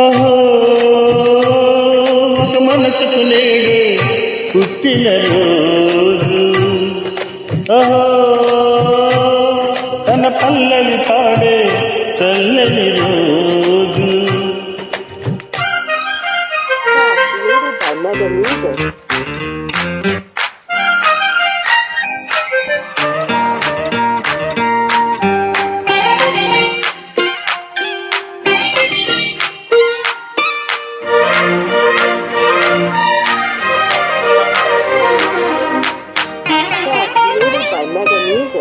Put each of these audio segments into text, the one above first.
అహో ఒక మనసుకు నేడు పుట్టిన రోజు, అహో తన పల్లవి పాడే చల్లని రోజు.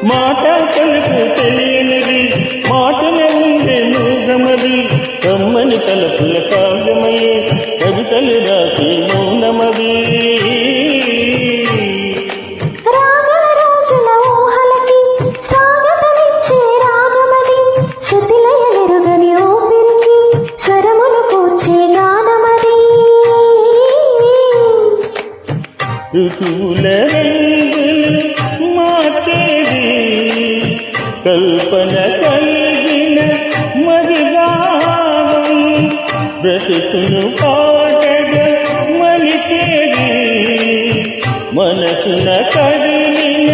మాట కలుపు తెలియనిది, మాటనే ఉండే మూగమది, కమ్మని తలపుల కావ్యమయ్యే కవితలు రాసి మౌనమది. ఋతువుల రంగులు మార్చేది కల్పన కలిగిన మధుగానం, బ్రతుకును పాటగా మలిచేది మనసున కదిలిన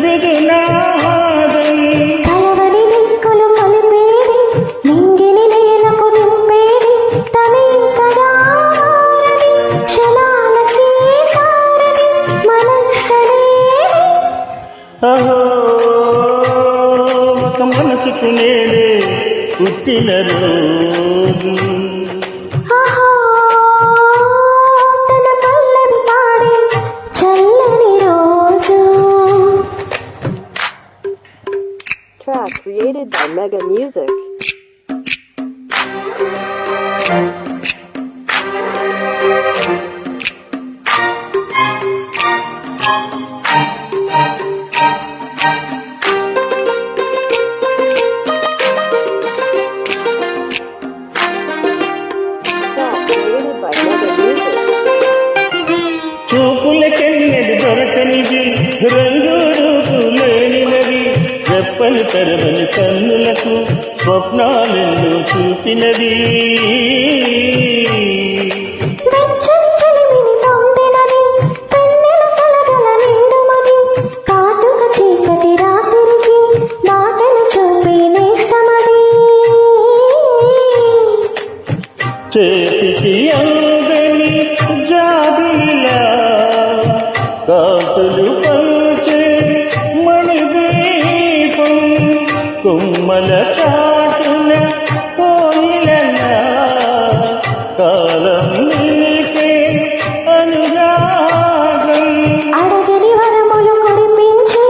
మృదునాదం. అహో ఒక మనసుకు నేడే పుట్టిన రోజు, తన పల్లవి పాడే చల్లని రోజు. Track created by Mega Music. చూపులకెన్నెడు దొరకనిది, రంగు రూపు లేనినది, రెప్పలు తెరవని కన్నులకు స్వప్నాలెన్నో చూపినది. చేతికి అందని జాబిలిలా కాతులు పంచే మణిదీపం, కొమ్మల చాటున కోయిలలా కాలం నీకే అనురాగం. అడగని వరములు కురిపించి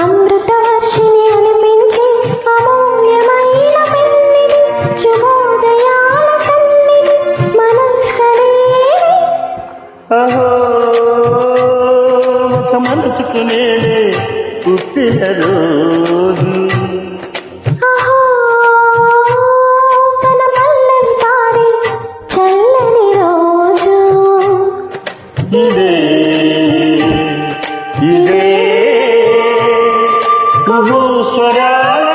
అమృత వర్షిని అనిపించి అమూల్యమైన పెన్నిది శుభోదయాల తల్లిది మనస్సరే. అహో ఒక మనసుకు నేడే పుట్టిన రోజు, తన పల్లవి పాడే చల్లని రోజు. ఇదే ఇదే స్వరాల